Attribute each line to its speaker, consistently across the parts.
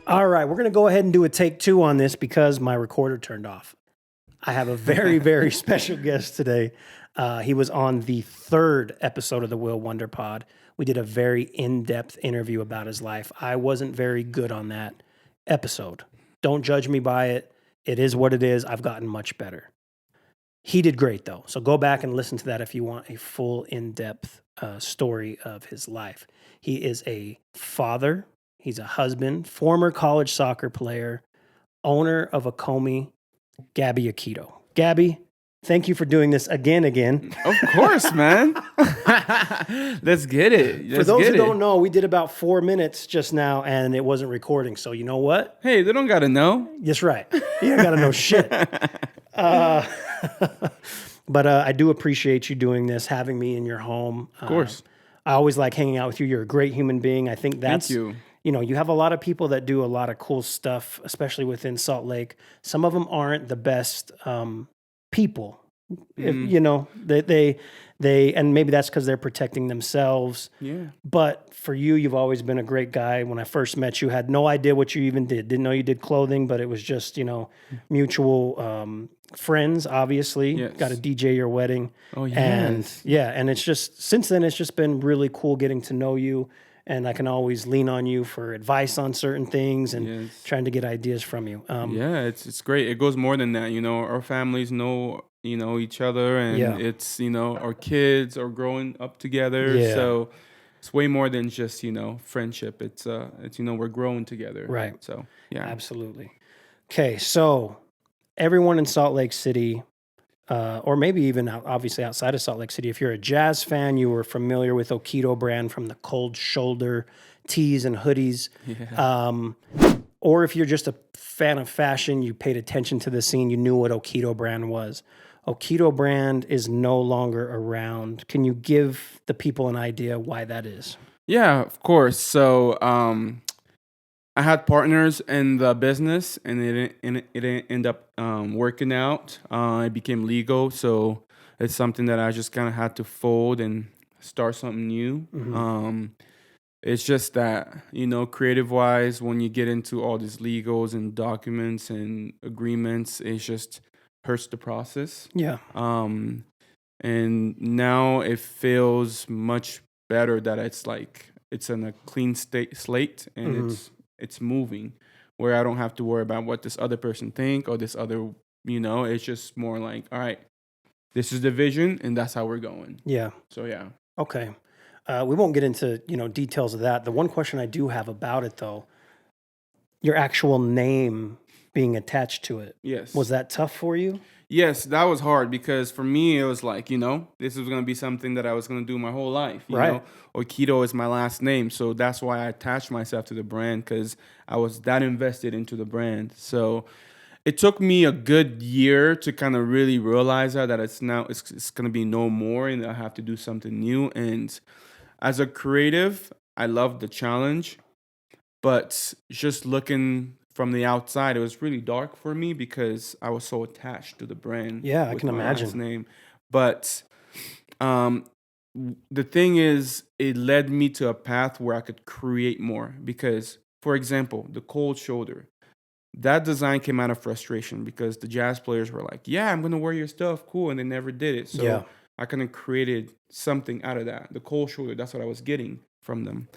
Speaker 1: All right, we're going to go ahead and do a take 2 on this because my recorder turned off. I have a very, very special guest today. He was on the 3rd episode of the Will Wonder Pod. We did a very in-depth interview about his life. I wasn't very good on that episode. Don't judge me by it. It is what it is. I've gotten much better. He did great, though. So go back and listen to that if you want a full, in-depth story of his life. He is a father. He's a husband, former college soccer player, owner of Akomi, Gaby Okito. Gaby, thank you for doing this again.
Speaker 2: Of course, man. Let's get it.
Speaker 1: For those who don't know, we did about 4 minutes just now, and it wasn't recording. So you know what?
Speaker 2: Hey, they don't got to know.
Speaker 1: That's right. You don't got to know shit. But I do appreciate you doing this, having me in your home.
Speaker 2: Of course.
Speaker 1: I always like hanging out with you. You're a great human being. I think that's...
Speaker 2: Thank you.
Speaker 1: You know, you have a lot of people that do a lot of cool stuff, especially within Salt Lake. Some of them aren't the best people. If, you know, they and maybe that's because they're protecting themselves.
Speaker 2: Yeah.
Speaker 1: But for you, you've always been a great guy. When I first met you, had no idea what you even did. Didn't know you did clothing, but it was just, you know, mutual friends, obviously.
Speaker 2: Yes.
Speaker 1: Got to DJ your wedding.
Speaker 2: Oh, yes.
Speaker 1: And yeah, and it's just, since then, it's just been really cool getting to know you. And I can always lean on you for advice on certain things and trying to get ideas from you.
Speaker 2: Yeah, it's great. It goes more than that. You know, our families know, you know, each other, and it's, you know, our kids are growing up together.
Speaker 1: Yeah.
Speaker 2: So it's way more than just, you know, friendship. It's you know, we're growing together.
Speaker 1: Right.
Speaker 2: So yeah.
Speaker 1: Absolutely. Okay, so everyone in Salt Lake City, or maybe even obviously outside of Salt Lake City, if you're a jazz fan, you were familiar with Okito Brand from the Cold Shoulder tees and hoodies.
Speaker 2: Yeah.
Speaker 1: Or if you're just a fan of fashion, you paid attention to the scene, you knew what Okito Brand was. Okito Brand is no longer around. Can you give the people an idea why that is?
Speaker 2: Yeah, of course. So I had partners in the business, and it didn't end up working out. It became legal, so it's something that I just kind of had to fold and start something new.
Speaker 1: Mm-hmm.
Speaker 2: It's just that, you know, creative-wise, when you get into all these legals and documents and agreements, it just hurts the process.
Speaker 1: Yeah.
Speaker 2: And now it feels much better that it's in a clean slate, and it's moving, where I don't have to worry about what this other person think or this other, you know, it's just more like, all right, this is the vision and that's how we're going.
Speaker 1: Yeah.
Speaker 2: So, yeah.
Speaker 1: Okay. We won't get into, you know, details of that. The one question I do have about it, though, your actual name being attached to it.
Speaker 2: Yes.
Speaker 1: Was that tough for you?
Speaker 2: Yes, that was hard because for me, it was like, you know, this was going to be something that I was going to do my whole life. You know, Okito is my last name. So that's why I attached myself to the brand, because I was that invested into the brand. So it took me a good year to kind of really realize that it's going to be no more, and I have to do something new. And as a creative, I love the challenge, but just looking from the outside, it was really dark for me because I was so attached to the brand.
Speaker 1: Yeah, I can imagine.
Speaker 2: Last name. But the thing is, it led me to a path where I could create more. Because, for example, the Cold Shoulder, that design came out of frustration because the jazz players were like, yeah, I'm going to wear your stuff, cool, and they never did it. So I kind of created something out of that. The Cold Shoulder, that's what I was getting from them.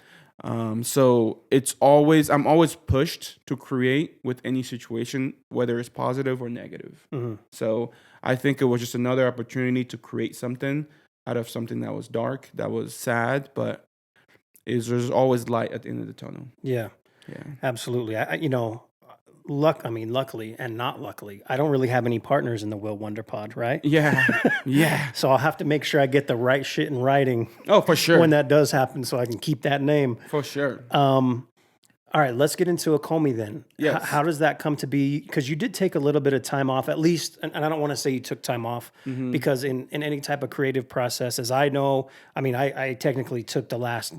Speaker 2: So I'm always pushed to create with any situation, whether it's positive or negative.
Speaker 1: Mm-hmm.
Speaker 2: So I think it was just another opportunity to create something out of something that was dark, that was sad, but there's always light at the end of the tunnel.
Speaker 1: Yeah, absolutely. Luckily and not luckily, I don't really have any partners in the Will Wonder Pod, right?
Speaker 2: Yeah.
Speaker 1: So I'll have to make sure I get the right shit in writing.
Speaker 2: Oh, for sure.
Speaker 1: When that does happen, so I can keep that name.
Speaker 2: For sure.
Speaker 1: All right, let's get into Akomi then.
Speaker 2: Yes.
Speaker 1: How does that come to be? Because you did take a little bit of time off, at least, and I don't want to say you took time off, because in any type of creative process, as I know, I mean, I technically took the last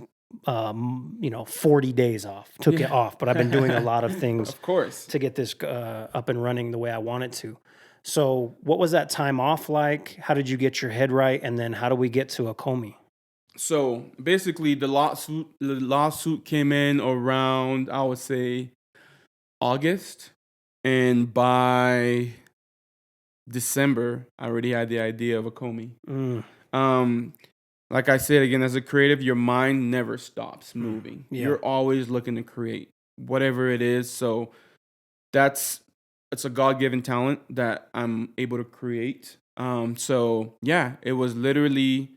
Speaker 1: 40 days off, took it off, but I've been doing a lot of things
Speaker 2: of course
Speaker 1: to get this up and running the way I want it to. So what was that time off like? How did you get your head right? And then how do we get to Akomi?
Speaker 2: So basically the lawsuit came in around, I would say, August, and by December, I already had the idea of Akomi. Like I said, again, as a creative, your mind never stops moving.
Speaker 1: Yeah.
Speaker 2: You're always looking to create whatever it is. So it's a God-given talent that I'm able to create. So yeah, it was literally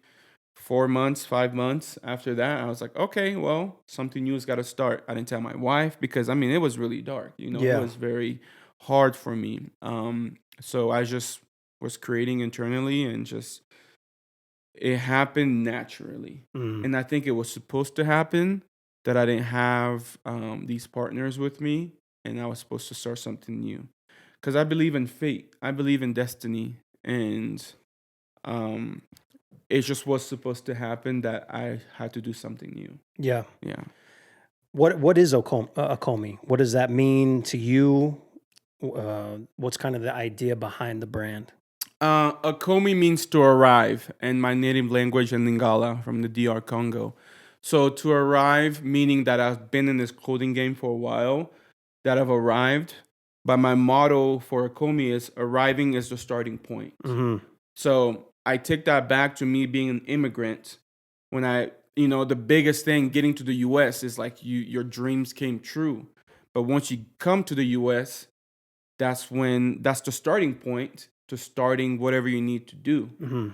Speaker 2: 4 months, 5 months after that. I was like, okay, well, something new has got to start. I didn't tell my wife because I mean, it was really dark. You know,
Speaker 1: Yeah.
Speaker 2: it was very hard for me. So I just was creating internally and just it happened naturally. And I think it was supposed to happen that I didn't have these partners with me and I was supposed to start something new. Because I believe in fate, I believe in destiny. And it just was supposed to happen that I had to do something new.
Speaker 1: Yeah.
Speaker 2: Yeah.
Speaker 1: What is Akomi? What does that mean to you? What's kind of the idea behind the brand?
Speaker 2: Akomi means to arrive in my native language in Lingala from the DR Congo. So to arrive, meaning that I've been in this clothing game for a while, that I've arrived. But my motto for Akomi is arriving is the starting point. So I take that back to me being an immigrant. When the biggest thing getting to the US is like your dreams came true. But once you come to the US, that's the starting point to starting whatever you need to do.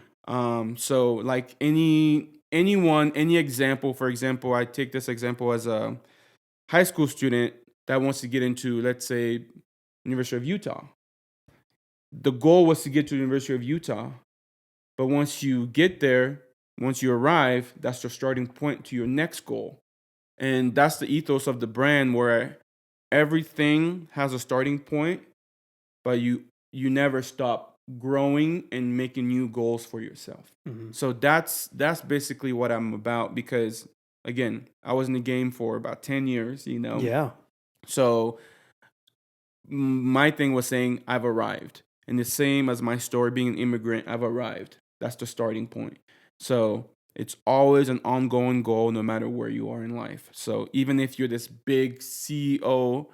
Speaker 2: So like any example, for example, I take this example as a high school student that wants to get into, let's say, University of Utah. The goal was to get to the University of Utah, but once you get there, once you arrive, that's the starting point to your next goal. And that's the ethos of the brand where everything has a starting point, but you never stop growing and making new goals for yourself. So that's basically what I'm about because again, I was in the game for about 10 years,
Speaker 1: Yeah.
Speaker 2: So my thing was saying I've arrived. And the same as my story being an immigrant, I've arrived. That's the starting point. So it's always an ongoing goal no matter where you are in life. So even if you're this big CEO,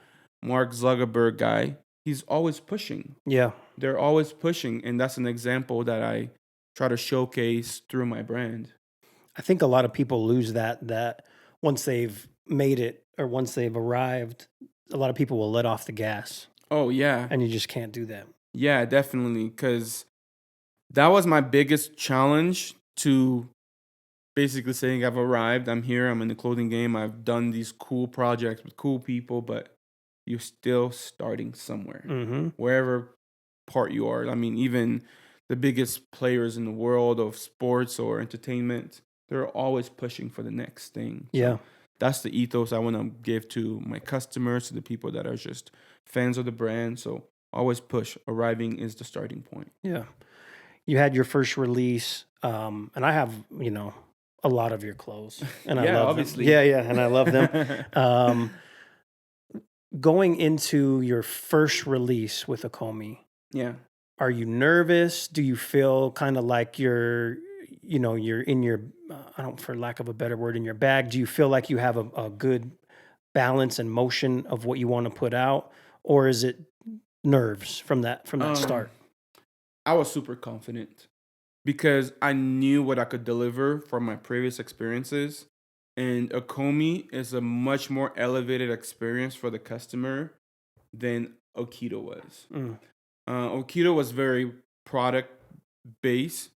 Speaker 2: Mark Zuckerberg guy, he's always pushing.
Speaker 1: Yeah.
Speaker 2: They're always pushing. And that's an example that I try to showcase through my brand.
Speaker 1: I think a lot of people lose that once they've made it or once they've arrived, a lot of people will let off the gas.
Speaker 2: Oh, yeah.
Speaker 1: And you just can't do that.
Speaker 2: Yeah, definitely. Because that was my biggest challenge to basically saying I've arrived, I'm here, I'm in the clothing game, I've done these cool projects with cool people, but you're still starting somewhere, wherever part you are. I mean, even the biggest players in the world of sports or entertainment, they're always pushing for the next thing.
Speaker 1: Yeah.
Speaker 2: So that's the ethos I want to give to my customers, to the people that are just fans of the brand. So always push. Arriving is the starting point.
Speaker 1: Yeah. You had your first release, and I have, a lot of your clothes, and I love
Speaker 2: obviously.
Speaker 1: them. Yeah, and I love them. Going into your first release with Akomi,
Speaker 2: Yeah.
Speaker 1: are you nervous? Do you feel kind of like you're in your, for lack of a better word, in your bag? Do you feel like you have a good balance and motion of what you want to put out, or is it nerves from that start?
Speaker 2: I was super confident because I knew what I could deliver from my previous experiences. And Akomi is a much more elevated experience for the customer than Okito was. Okito was very product based,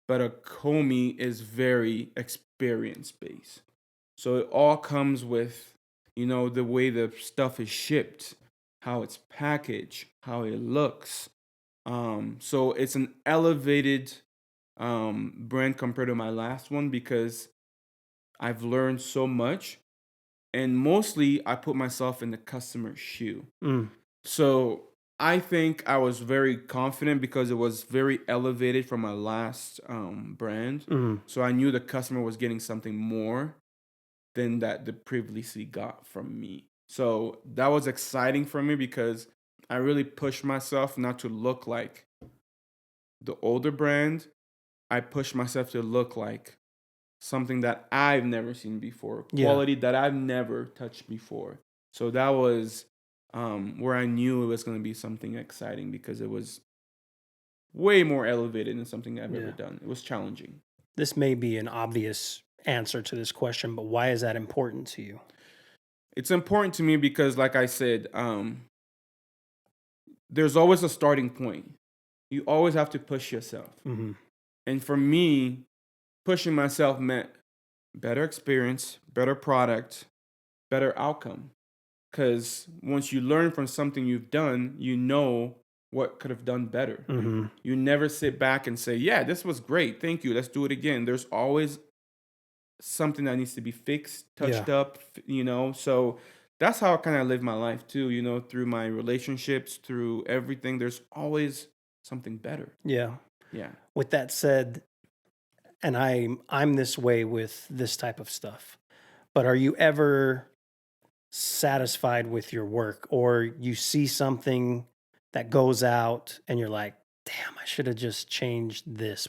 Speaker 2: but Akomi is very experience based. So it all comes with, the way the stuff is shipped, how it's packaged, how it looks. So it's an elevated brand compared to my last one because I've learned so much, and mostly I put myself in the customer's shoe. So I think I was very confident because it was very elevated from my last brand. So I knew the customer was getting something more than that they previously got from me. So that was exciting for me because I really pushed myself not to look like the older brand. I pushed myself to look like something that I've never seen before, quality that I've never touched before. So that was where I knew it was going to be something exciting because it was way more elevated than something I've ever done. It was challenging.
Speaker 1: This may be an obvious answer to this question, but why is that important to you?
Speaker 2: It's important to me because, like I said, there's always a starting point. You always have to push yourself.
Speaker 1: Mm-hmm.
Speaker 2: And for me, pushing myself meant better experience, better product, better outcome. Because once you learn from something you've done, you know what could have done better.
Speaker 1: Mm-hmm.
Speaker 2: You never sit back and say, yeah, this was great. Thank you. Let's do it again. There's always something that needs to be fixed, touched up, So that's how I kind of live my life too, through my relationships, through everything. There's always something better.
Speaker 1: Yeah.
Speaker 2: Yeah.
Speaker 1: With that said, and I'm this way with this type of stuff, but are you ever satisfied with your work, or you see something that goes out and you're like, damn, I should have just changed this?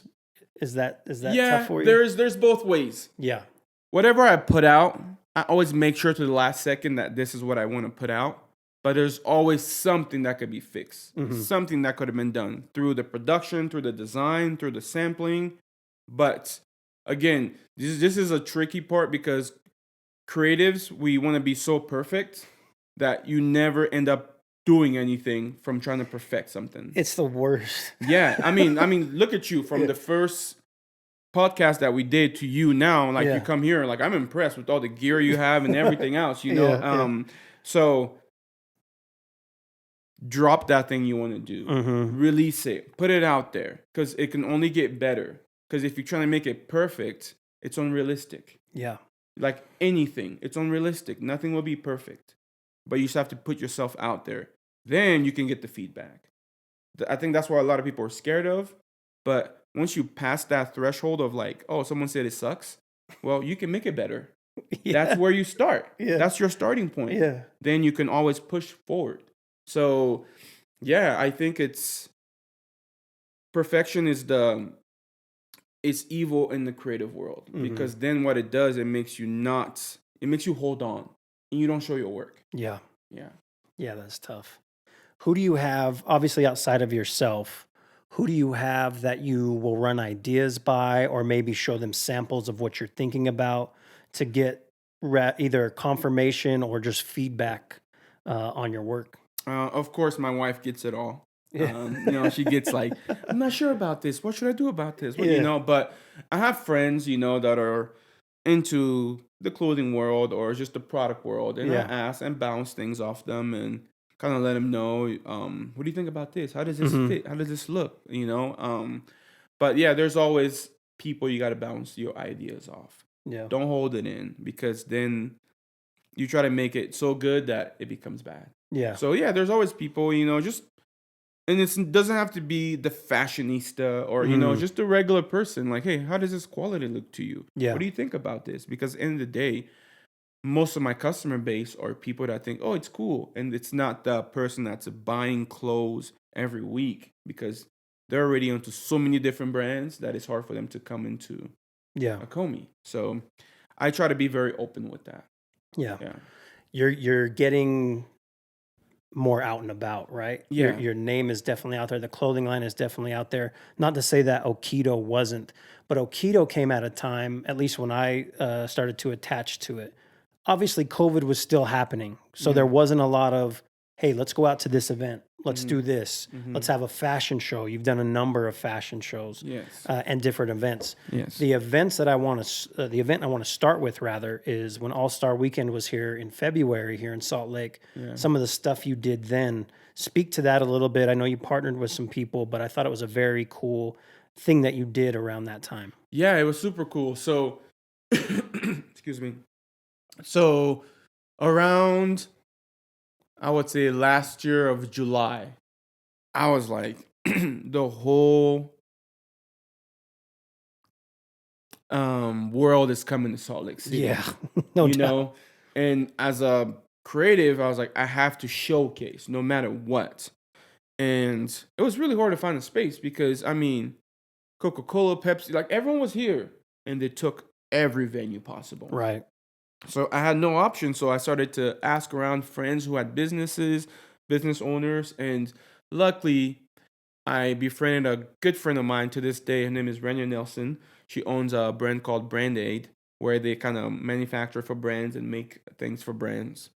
Speaker 1: Is that tough for you?
Speaker 2: There's both ways.
Speaker 1: Yeah.
Speaker 2: Whatever I put out, I always make sure to the last second that this is what I want to put out. But there's always something that could be fixed, something that could have been done through the production, through the design, through the sampling. But again, this is a tricky part because creatives, we want to be so perfect that you never end up doing anything from trying to perfect something.
Speaker 1: It's the worst.
Speaker 2: Yeah, I mean, look at you from the first podcast that we did to you now. Like you come here, like I'm impressed with all the gear you have and everything else. So drop that thing you want to do, release it, put it out there, because it can only get better. Because if you're trying to make it perfect, it's unrealistic.
Speaker 1: Yeah.
Speaker 2: Like anything, it's unrealistic. Nothing will be perfect. But you just have to put yourself out there. Then you can get the feedback. I think that's what a lot of people are scared of. But once you pass that threshold of like, oh, someone said it sucks, well, you can make it better. That's where you start. That's your starting point. Then you can always push forward. So, yeah, I think perfection is it's evil in the creative world, because then what it does, it makes you hold on and you don't show your work.
Speaker 1: Yeah,
Speaker 2: Yeah,
Speaker 1: that's tough. Who do you have, obviously outside of yourself, who do you have that you will run ideas by, or maybe show them samples of what you're thinking about to get either confirmation or just feedback on your work?
Speaker 2: Of course, my wife gets it all. She gets like, I'm not sure about this. What should I do about this? But I have friends, that are into the clothing world or just the product world. And I ask and bounce things off them and kind of let them know, what do you think about this? How does this fit? How does this look? But yeah, there's always people you got to bounce your ideas off.
Speaker 1: Yeah.
Speaker 2: Don't hold it in, because then you try to make it so good that it becomes bad.
Speaker 1: Yeah.
Speaker 2: So yeah, there's always people, and it doesn't have to be the fashionista or, just a regular person. Like, hey, how does this quality look to you?
Speaker 1: Yeah.
Speaker 2: What do you think about this? Because at the end of the day, most of my customer base are people that think, oh, it's cool. And it's not the person that's buying clothes every week, because they're already into so many different brands that it's hard for them to come into Akomi. So I try to be very open with that.
Speaker 1: Yeah. You're getting more out and about, right?
Speaker 2: Yeah.
Speaker 1: Your name is definitely out there. The clothing line is definitely out there. Not to say that Okito wasn't, but Okito came at a time, at least when I started to attach to it. Obviously, COVID was still happening. So there wasn't a lot of, hey, let's go out to this event. Let's do this. Let's have a fashion show. You've done a number of fashion shows and different events.
Speaker 2: Yes.
Speaker 1: The event I want to start with rather is when All Star Weekend was here in February here in Salt Lake. Yeah. Some of the stuff you did then. Speak to that a little bit. I know you partnered with some people, but I thought it was a very cool thing that you did around that time.
Speaker 2: Yeah, it was super cool. So, excuse me. So around, I would say last year of July, I was like, the whole world is coming to Salt Lake City.
Speaker 1: Yeah, no doubt.
Speaker 2: And as a creative, I was like, I have to showcase no matter what. And it was really hard to find a space because, Coca-Cola, Pepsi, like everyone was here and they took every venue possible.
Speaker 1: Right.
Speaker 2: So I had no option. So I started to ask around friends who had businesses, business owners, and luckily I befriended a good friend of mine to this day. Her name is Renya Nelson. She owns a brand called Brand Aid, where they kind of manufacture for brands and make things for brands.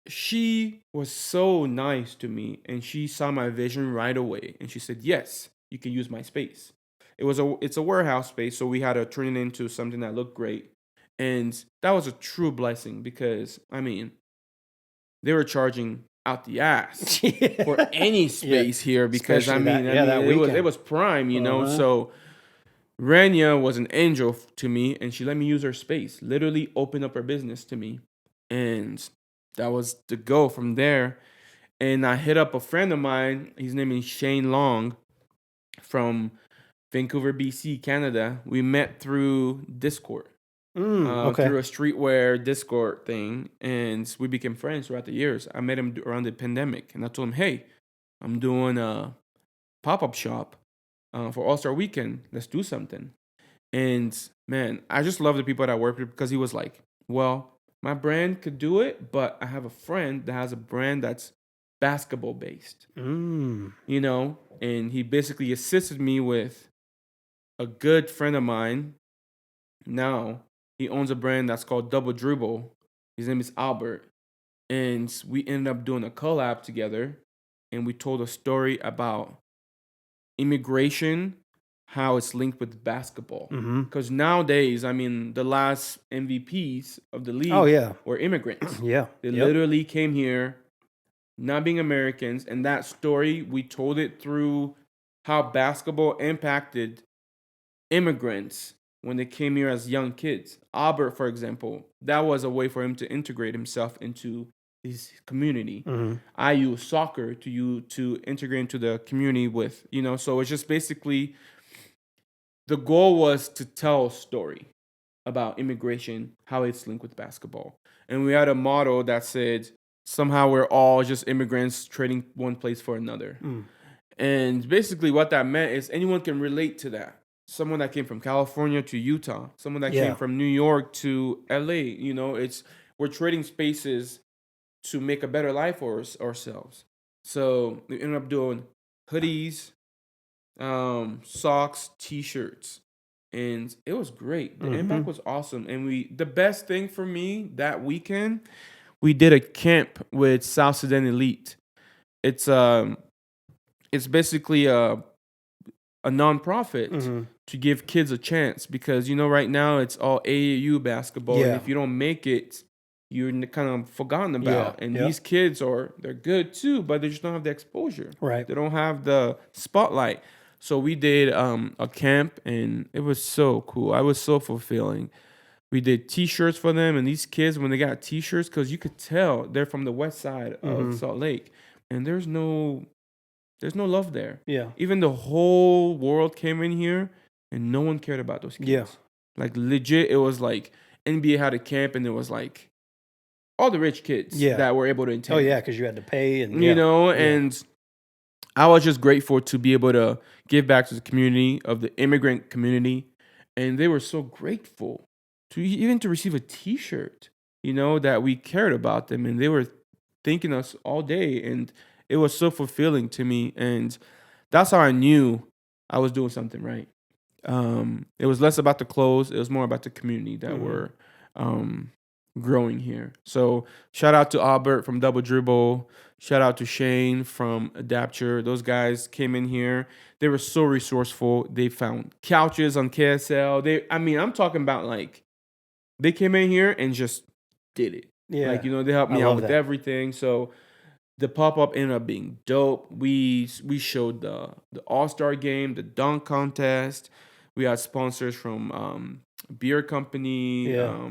Speaker 2: She was so nice to me, and she saw my vision right away, and she said, "Yes, you can use my space." It's a warehouse space, so we had to turn it into something that looked great, and that was a true blessing because I mean they were charging out the ass for
Speaker 1: Yeah.
Speaker 2: any
Speaker 1: Yeah.
Speaker 2: space here because
Speaker 1: Especially that, yeah, that
Speaker 2: it
Speaker 1: weekend.
Speaker 2: was prime, you know.
Speaker 1: Uh-huh.
Speaker 2: So Rania was an angel to me, and she let me use her space. Literally opened up her business to me, and that was the go from there. And I hit up a friend of mine. His name is Shane Long from Vancouver, BC, Canada. We met through Discord,
Speaker 1: Okay.
Speaker 2: through a streetwear Discord thing, and we became friends throughout the years. I met him around the pandemic, and I told him, "Hey, I'm doing a pop-up shop for All Star Weekend. Let's do something." And man, I just love the people that I work with because he was like, "Well, my brand could do it, but I have a friend that has a brand that's basketball based,
Speaker 1: Mm.
Speaker 2: you know?" And he basically assisted me with a good friend of mine. Now he owns a brand that's called Double Dribble. His name is Albert. And we ended up doing a collab together. And we told a story about immigration, how it's linked with basketball.
Speaker 1: Mm-hmm.
Speaker 2: Because nowadays, I mean, the last MVPs of the
Speaker 1: Oh
Speaker 2: league
Speaker 1: yeah.
Speaker 2: were immigrants.
Speaker 1: Yeah.
Speaker 2: They
Speaker 1: Yep.
Speaker 2: literally came here not being Americans. And that story, we told it through how basketball impacted immigrants when they came here as young kids. Albert, for example, that was a way for him to integrate himself into his community.
Speaker 1: Mm-hmm.
Speaker 2: I use soccer to integrate into the community with, you know, so it's just basically the goal was to tell a story about immigration, how it's linked with basketball. And we had a motto that said, somehow we're all just immigrants trading one place for another.
Speaker 1: Mm.
Speaker 2: And basically, what that meant is anyone can relate to that. Someone that came from California to Utah, someone that came
Speaker 1: Yeah.
Speaker 2: from New York to LA. You know, we're trading spaces to make a better life for ourselves. So we ended up doing hoodies, socks, t-shirts, and it was great. The
Speaker 1: Mm-hmm.
Speaker 2: impact was awesome. And the best thing for me that weekend, we did a camp with South Sudan Elite. It's it's basically a nonprofit
Speaker 1: Mm-hmm.
Speaker 2: to give kids a chance because you know right now it's all AAU basketball, and
Speaker 1: Yeah.
Speaker 2: if you don't make it, you're kind of forgotten
Speaker 1: Yeah.
Speaker 2: about. And
Speaker 1: Yep.
Speaker 2: these kids they're good too, but they just don't have the exposure.
Speaker 1: Right.
Speaker 2: They don't have the spotlight. So we did a camp, and it was so cool. I was so fulfilling. We did T-shirts for them, and these kids when they got T-shirts, because you could tell they're from the west side of
Speaker 1: Mm-hmm.
Speaker 2: Salt Lake, and there's no love there.
Speaker 1: Yeah.
Speaker 2: Even the whole world came in here and no one cared about those kids.
Speaker 1: Yeah.
Speaker 2: Like legit, it was like NBA had a camp and it was like all the rich kids
Speaker 1: Yeah.
Speaker 2: that were able to attend.
Speaker 1: Oh yeah, because you had to pay and
Speaker 2: You
Speaker 1: yeah.
Speaker 2: know,
Speaker 1: Yeah.
Speaker 2: and I was just grateful to be able to give back to the community of the immigrant community. And they were so grateful to even to receive a t-shirt, you know, that we cared about them and they were thanking us all day. And it was so fulfilling to me. And that's how I knew I was doing something right. It was less about the clothes; it was more about the community that
Speaker 1: Mhm.
Speaker 2: were growing here. So shout out to Albert from Double Dribble. Shout out to Shane from Adapture. Those guys came in here. They were so resourceful. They found couches on KSL. I'm talking about like they came in here and just did it.
Speaker 1: Yeah.
Speaker 2: Like, you know, they helped
Speaker 1: I
Speaker 2: me out
Speaker 1: love
Speaker 2: with
Speaker 1: that.
Speaker 2: everything. So the pop-up ended up being dope. We showed the All-Star game, the dunk contest. We had sponsors from beer company.
Speaker 1: Yeah.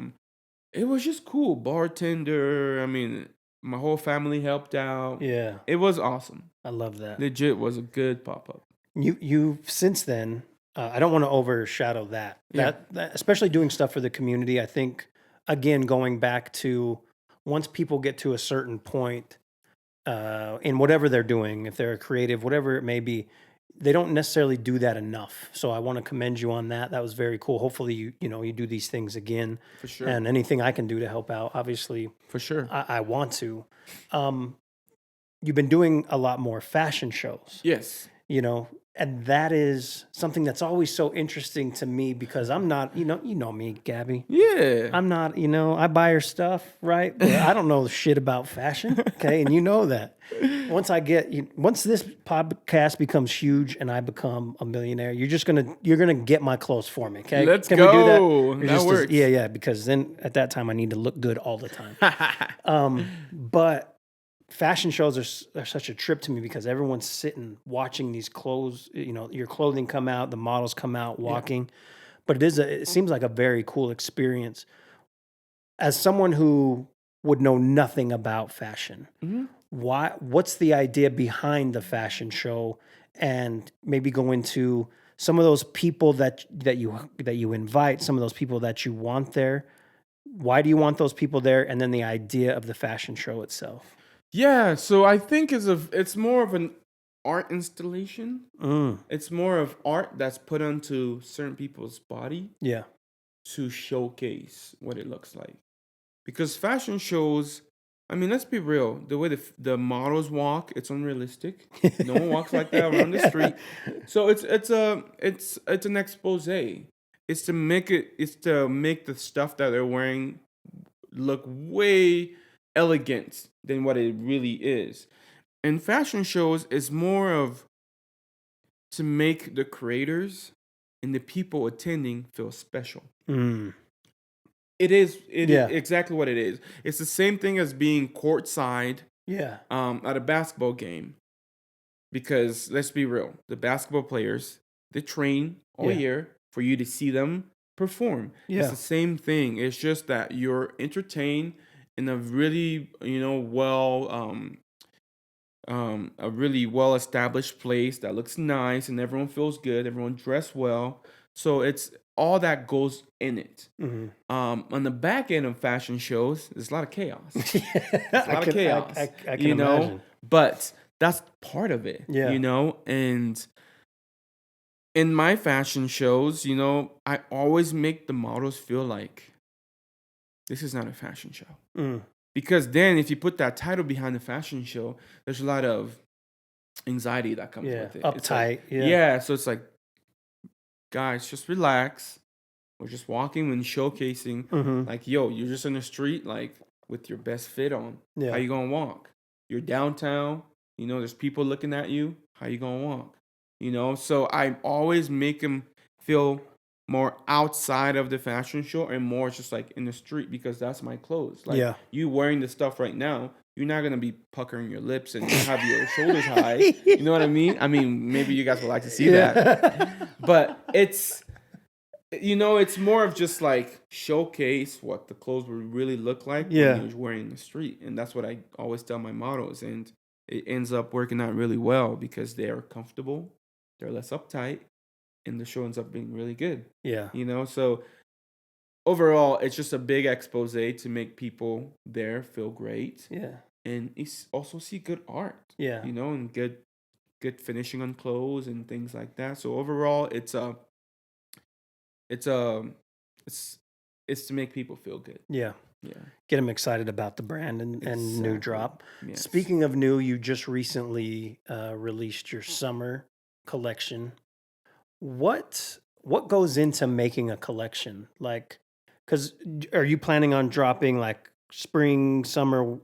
Speaker 2: It was just cool. Bartender. I mean, my whole family helped out.
Speaker 1: Yeah.
Speaker 2: It was awesome.
Speaker 1: I love that.
Speaker 2: Legit was a good pop-up.
Speaker 1: You since then, I don't want to overshadow that.
Speaker 2: Yeah.
Speaker 1: That especially doing stuff for the community. I think again going back to once people get to a certain point in whatever they're doing, if they're a creative, whatever it may be, they don't necessarily do that enough. So I want to commend you on that. That was very cool. Hopefully you do these things again.
Speaker 2: For sure.
Speaker 1: And anything I can do to help out, obviously,
Speaker 2: For sure.
Speaker 1: I want to. You've been doing a lot more fashion shows.
Speaker 2: Yes.
Speaker 1: And that is something that's always so interesting to me because I'm not, you know me, Gabby.
Speaker 2: Yeah.
Speaker 1: I'm not, I buy her stuff, right? But I don't know shit about fashion, okay? And you know that. Once this podcast becomes huge and I become a millionaire, you're gonna get my clothes for me, okay?
Speaker 2: Let's
Speaker 1: Can
Speaker 2: go.
Speaker 1: we do that?
Speaker 2: That works.
Speaker 1: Yeah, because then at that time I need to look good all the time. But fashion shows are such a trip to me because everyone's sitting watching these clothes, your clothing come out, the models come out walking. But it seems like a very cool experience. As someone who would know nothing about fashion, what's the idea behind the fashion show? And maybe go into some of those people that you invite, some of those people that you want there. Why do you want those people there? And then the idea of the fashion show itself.
Speaker 2: Yeah, so I think it's more of an art installation. It's more of art that's put onto certain people's body.
Speaker 1: Yeah.
Speaker 2: To showcase what it looks like. Because fashion shows, I mean, let's be real. The way the models walk, it's unrealistic. No one walks like that around the street. So it's an expose. It's to make the stuff that they're wearing look way elegant than what it really is. And fashion shows is more of to make the creators and the people attending feel special. It is exactly what it is. It's the same thing as being courtside at a basketball game. Because let's be real, the basketball players, they train all year for you to see them perform. It's the same thing. It's just that you're entertained in a really, a really well-established place that looks nice and everyone feels good, everyone dressed well. So it's all that goes in it. On the back end of fashion shows, there's a lot of chaos. There's a lot of chaos.
Speaker 1: I can imagine.
Speaker 2: But that's part of it. And in my fashion shows, I always make the models feel like this is not a fashion show. Because then if you put that title behind the fashion show, there's a lot of anxiety that comes with it.
Speaker 1: Uptight.
Speaker 2: So it's like, guys, just relax. We're just walking and showcasing. Like, yo, you're just in the street, like, with your best fit on. How you gonna walk? You're downtown. There's people looking at you. How you gonna walk? So I always make them feel more outside of the fashion show and more just like in the street because that's my clothes. Like you wearing the stuff right now, you're not gonna be puckering your lips and have your shoulders high. You know what I mean? I mean, maybe you guys would like to see that, but it's more of just like showcase what the clothes would really look like when you're wearing in the street, and that's what I always tell my models, and it ends up working out really well because they're comfortable, they're less uptight. And the show ends up being really good. So overall, it's just a big expose to make people there feel great. And also see good art. And good finishing on clothes and things like that. So overall, it's to make people feel good.
Speaker 1: Get them excited about the brand and new drop. Speaking of new, you just recently released your summer collection. What goes into making a collection? Like, because are you planning on dropping like spring, summer,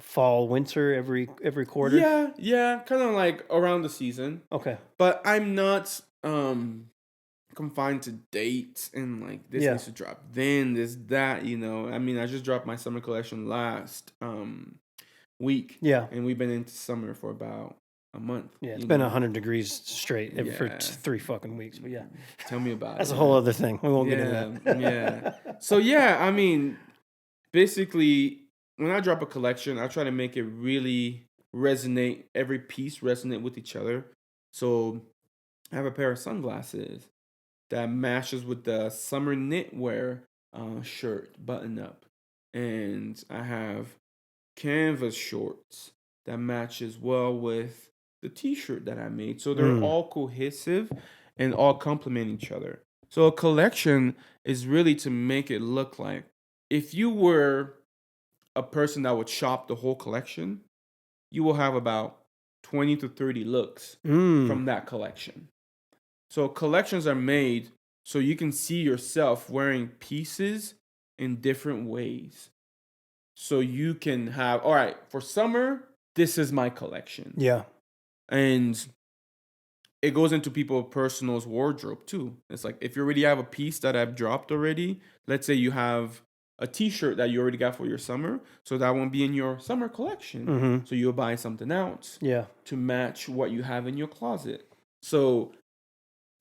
Speaker 1: fall, winter every quarter?
Speaker 2: Yeah, kind of like around the season.
Speaker 1: Okay,
Speaker 2: but I'm not confined to dates and like this needs to drop then this that. I mean, I just dropped my summer collection last week. And we've been into summer for about a month.
Speaker 1: It's been 100 degrees straight for 3 fucking weeks. But
Speaker 2: tell me about
Speaker 1: that's a whole other thing. We won't get into
Speaker 2: that. So I mean, basically, when I drop a collection, I try to make it really resonate. Every piece resonate with each other. So I have a pair of sunglasses that matches with the summer knitwear shirt button up, and I have canvas shorts that matches well with the t-shirt that I made. So they're all cohesive and all complement each other. So a collection is really to make it look like if you were a person that would shop the whole collection, you will have about 20 to 30 looks from that collection. So collections are made so you can see yourself wearing pieces in different ways. So you can have, all right, for summer, this is my collection.
Speaker 1: Yeah.
Speaker 2: And it goes into people's personal's wardrobe too. It's like if you already have a piece that I've dropped already, let's say you have a t-shirt that you already got for your summer, so that won't be in your summer collection. So you'll buy something else to match what you have in your closet. So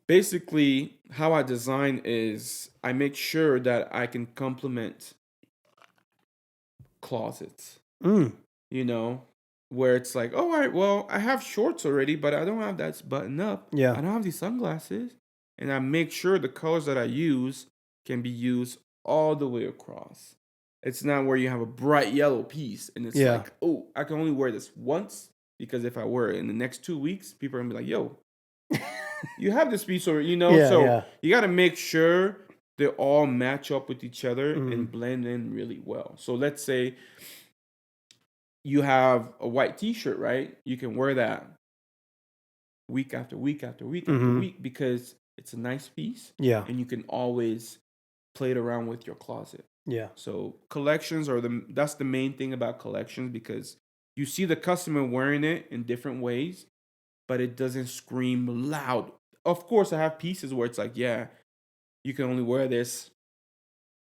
Speaker 2: basically how I design is I make sure that I can complement closets. You know, where it's like, oh, all right, well, I have shorts already, but I don't have that button up.
Speaker 1: Yeah.
Speaker 2: I don't have these sunglasses. And I make sure the colors that I use can be used all the way across. It's not where you have a bright yellow piece and it's like, oh, I can only wear this once because if I wear it in the next 2 weeks, people are going to be like, yo, you have this piece already, you know? You got to make sure they all match up with each other and blend in really well. So let's say you have a white t-shirt, right? You can wear that week after week after week after week because it's a nice piece.
Speaker 1: Yeah.
Speaker 2: And you can always play it around with your closet.
Speaker 1: Yeah.
Speaker 2: So collections that's the main thing about collections because you see the customer wearing it in different ways, but it doesn't scream loud. Of course, I have pieces where it's like, yeah, you can only wear this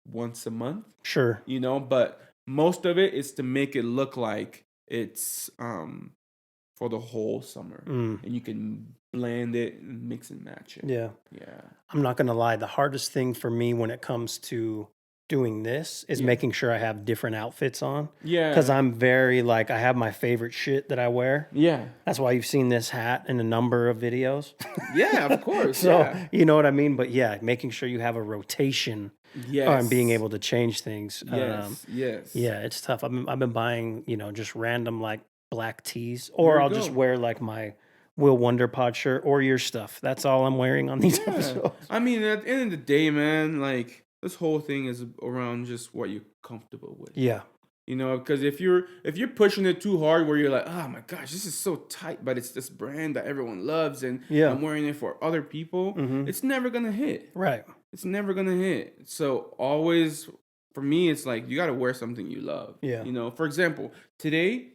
Speaker 2: once a month.
Speaker 1: Sure.
Speaker 2: You know, but most of it is to make it look like it's for the whole summer. And you can blend it and mix and match it.
Speaker 1: Yeah.
Speaker 2: Yeah.
Speaker 1: I'm not going to lie. The hardest thing for me when it comes to doing this is making sure I have different outfits on.
Speaker 2: Yeah.
Speaker 1: Because I'm very like, I have my favorite shit that I wear.
Speaker 2: Yeah.
Speaker 1: That's why you've seen this hat in a number of videos.
Speaker 2: Yeah, of course.
Speaker 1: So, you know what I mean? But yeah, making sure you have a rotation and being able to change things.
Speaker 2: Yes.
Speaker 1: Yeah, it's tough. I've been buying, just random like black tees, or I'll just wear like my Will Wonder Pod shirt or your stuff. That's all I'm wearing on these episodes.
Speaker 2: I mean, at the end of the day, man, like this whole thing is around just what you're comfortable with.
Speaker 1: Yeah.
Speaker 2: You know, because if you're pushing it too hard, where you're like, oh my gosh, this is so tight, but it's this brand that everyone loves, and I'm wearing it for other people, it's never gonna hit.
Speaker 1: Right.
Speaker 2: It's never gonna hit. So always, for me, it's like you got to wear something you love.
Speaker 1: Yeah.
Speaker 2: You know, for example, today